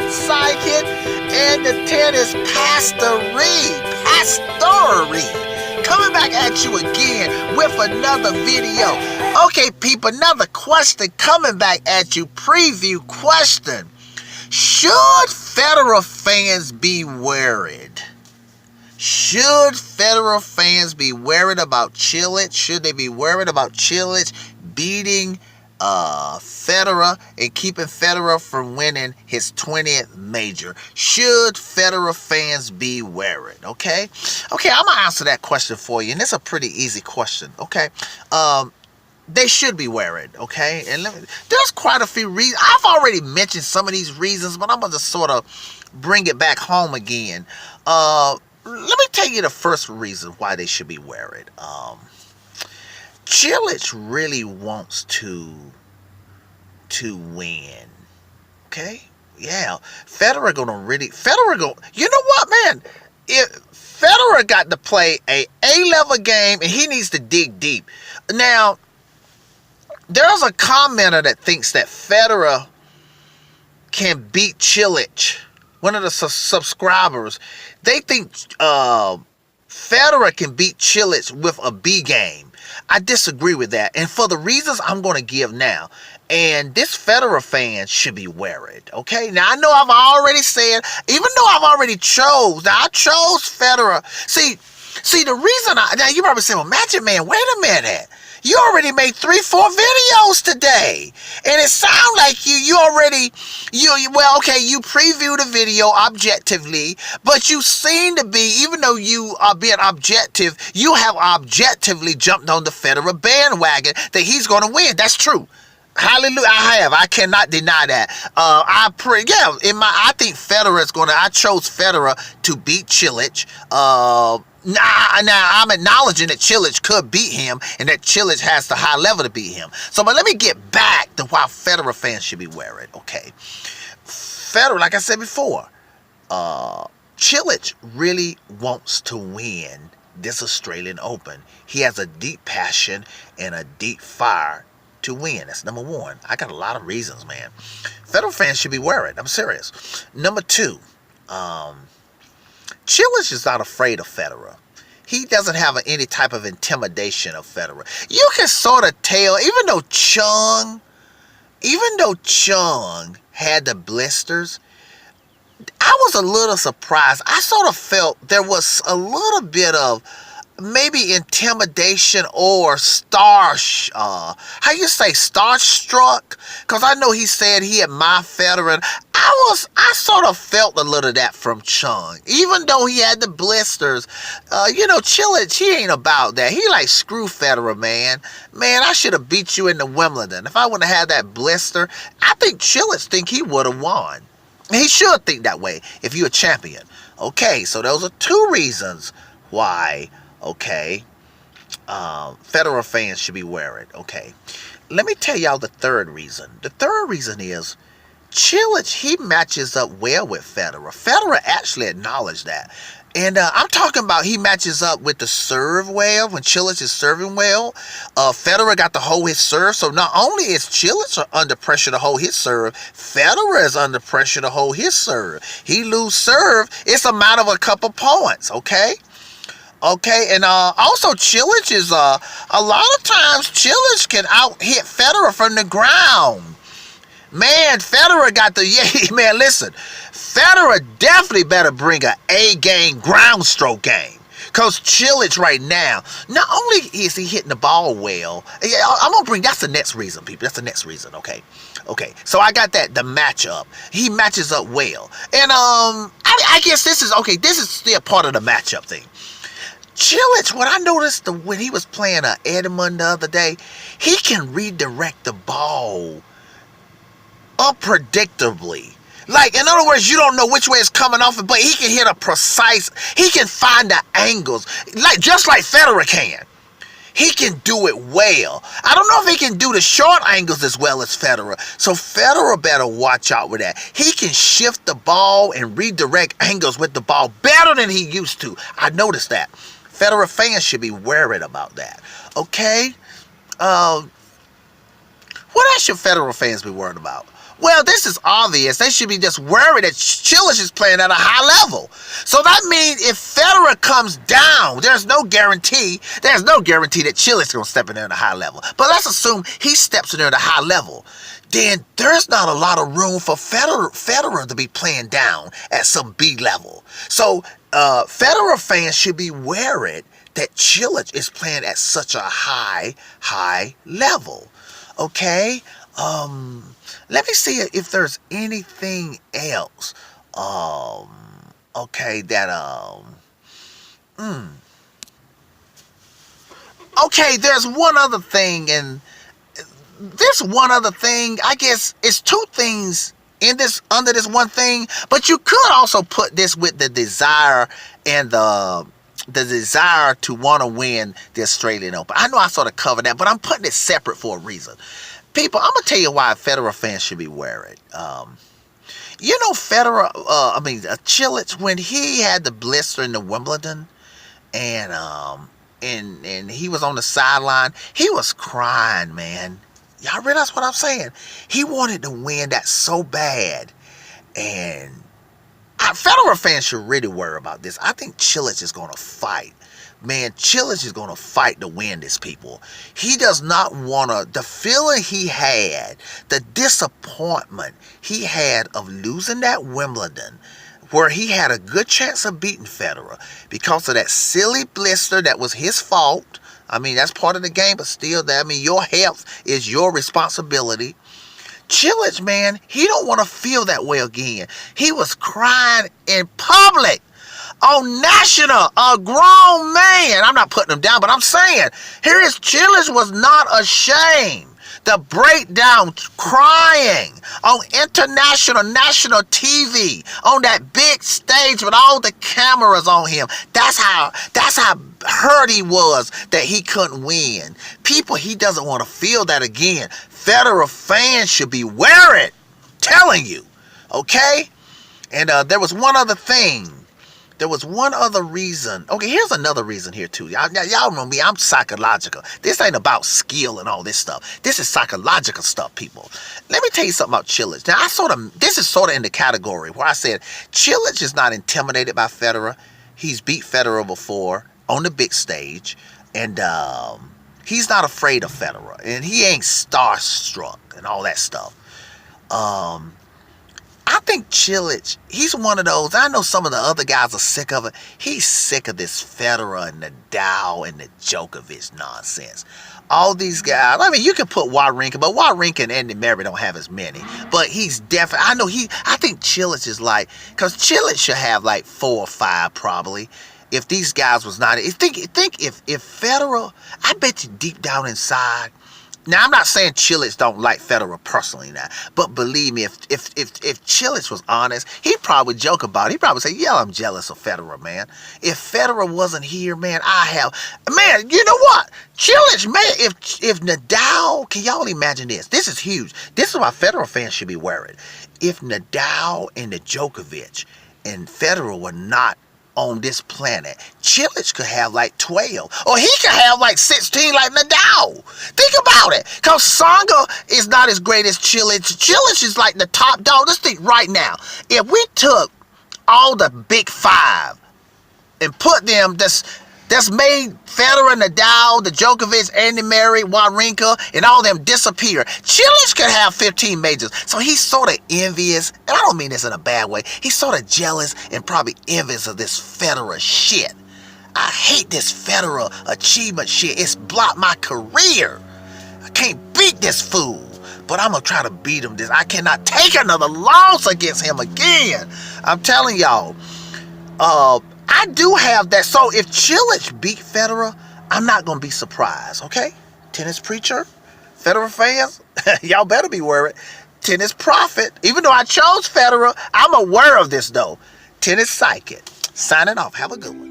sidekick, and the tennis pastory, coming back at you again with another video. Okay, people, another question coming back at you. Preview question. Should Federer fans be worried? Should Federer fans be worried about Cilic? Should they be worried about Cilic beating Federer and keeping Federer from winning his 20th major? Should Federer fans be worried? Okay, I'm gonna answer that question for you, and it's a pretty easy question. Okay, they should be worried. Okay, and there's quite a few reasons. I've already mentioned some of these reasons, but I'm gonna just sort of bring it back home again. Let me tell you the first reason why they should be worried. Cilic really wants to win. Okay? Yeah. Federer you know what, man? If Federer got to play a A-level game and he needs to dig deep. Now, there's a commenter that thinks that Federer can beat Cilic. One of the subscribers, they think Federer can beat Cilic with a B game. I disagree with that, and for the reasons I'm going to give now. And this Federer fan should be worried, okay? Now, I know I've already said, even though I've already I chose Federer. See, the reason now you probably say, well, Magic Man, wait a minute. You already made 3-4 videos today. And it sounds like you previewed a video objectively, but you seem to be, even though you are being objective, you have objectively jumped on the Federer bandwagon that he's going to win. That's true. Hallelujah. I cannot deny that. I think Federer is going to, I chose Federer to beat Cilic. Now, I'm acknowledging that Cilic could beat him and that Cilic has the high level to beat him. But let me get back to why Federer fans should be worried, okay? Federer, like I said before, Cilic really wants to win this Australian Open. He has a deep passion and a deep fire to win. That's number one. I got a lot of reasons, man. Federer fans should be worried. I'm serious. Number two, Cilic is not afraid of Federer. He doesn't have any type of intimidation of Federer. You can sort of tell, even though Chung had the blisters, I was a little surprised. I sort of felt there was a little bit of maybe intimidation or starstruck, because I know he said he admired Federer. And I sort of felt a little of that from Chung, even though he had the blisters. Cilic, he ain't about that. He like, screw Federer, man. I should have beat you in the Wimbledon. If I wouldn't have had that blister, I think Cilic think he would have won. He should think that way if you're a champion. Okay, so those are two reasons why, Federer fans should be worried. Okay, let me tell y'all the third reason. The third reason is Cilic, he matches up well with Federer. Federer actually acknowledged that. And I'm talking about he matches up with the serve well. When Cilic is serving well, Federer got to hold his serve. So not only is Cilic under pressure to hold his serve, Federer is under pressure to hold his serve. He lose serve, it's a matter of a couple points, okay? And also Cilic is, a lot of times Cilic can out-hit Federer from the ground. Man, Federer got listen, Federer definitely better bring an A-game ground stroke game. Because Cilic right now, not only is he hitting the ball well, that's the next reason, people. That's the next reason, okay? So I got that, the matchup. He matches up well. And I guess this is still part of the matchup thing. Cilic, what I noticed when he was playing Edmund the other day, he can redirect the ball unpredictably. Like, in other words, you don't know which way it's coming off, but he can hit he can find the angles, just like Federer can. He can do it well. I don't know if he can do the short angles as well as Federer. So Federer better watch out with that. He can shift the ball and redirect angles with the ball better than he used to. I noticed that. Federer fans should be worried about that. Okay? What else should Federer fans be worried about? Well, this is obvious. They should be just worried that Cilic is playing at a high level. So that means if Federer comes down, there's no guarantee that Cilic is going to step in there at a high level. But let's assume he steps in there at a high level. Then there's not a lot of room for Federer to be playing down at some B level. So Federer fans should be worried that Cilic is playing at such a high level. Okay? Let me see if there's anything else. Okay, that Okay, there's one other thing, and this one other thing, I guess it's two things in this, under this one thing, but you could also put this with the desire and the desire to want to win the Australian Open. I know I sort of covered that, but I'm putting it separate for a reason. People, I'm going to tell you why Federer fans should be worried. You know, Cilic, when he had the blister in the Wimbledon, and he was on the sideline, he was crying, man. Y'all realize what I'm saying? He wanted to win that so bad. And Federer fans should really worry about this. I think Cilic is going to fight. Man, Cilic is going to fight to win this, people. He does not want to, the feeling he had, the disappointment he had of losing that Wimbledon, where he had a good chance of beating Federer because of that silly blister that was his fault. I mean, that's part of the game, but still, your health is your responsibility. Cilic, man, he don't want to feel that way again. He was crying in public on national, a grown man. I'm not putting him down, but I'm saying, here is Cilic was not ashamed to break down crying on national TV, on that big stage with all the cameras on him. That's how hurt he was that he couldn't win. People, he doesn't want to feel that again. Federer fans should be worried. Telling you. Okay? And there was one other thing. There was one other reason. Okay, here's another reason here too. Y'all know me, I'm psychological. This ain't about skill and all this stuff. This is psychological stuff, people. Let me tell you something about Cilic. Now, this is sort of in the category where I said Cilic is not intimidated by Federer. He's beat Federer before on the big stage. And he's not afraid of Federer. And he ain't starstruck and all that stuff. I think Cilic, he's one of those, I know some of the other guys are sick of it. He's sick of this Federer and Nadal and the Djokovic nonsense. All these guys, I mean, you can put Wawrinka, but Wawrinka and Andy Murray don't have as many. But he's definitely, I think Cilic is like, because Cilic should have like 4 or 5 probably. If these guys was not, think if Federer, I bet you deep down inside. Now, I'm not saying Cilic don't like Federer personally now, but believe me, if Cilic was honest, he'd probably joke about it. He'd probably say, yeah, I'm jealous of Federer, man. If Federer wasn't here, man, man, you know what? Cilic, man, if Nadal, can y'all imagine this? This is huge. This is why Federer fans should be worried. If Nadal and the Djokovic and Federer were not on this planet, Cilic could have like 12, or he could have like 16 like Nadal. Think about it, because Tsonga is not as great as Cilic. Cilic is like the top dog. Let's think right now, if we took all the big 5 and put them, that's made Federer, Nadal, the Djokovic, Andy Murray, Wawrinka, and all them disappear. Cilic could have 15 majors. So he's sort of envious, and I don't mean this in a bad way. He's sort of jealous and probably envious of this Federer shit. I hate this Federer achievement shit. It's blocked my career. I can't beat this fool, but I'm going to try to beat him. I cannot take another loss against him again. I'm telling y'all. I do have that. So if Cilic beat Federer, I'm not going to be surprised, okay? Tennis preacher, Federer fans, y'all better be worried. Tennis prophet, even though I chose Federer, I'm aware of this, though. Tennis psychic, signing off. Have a good one.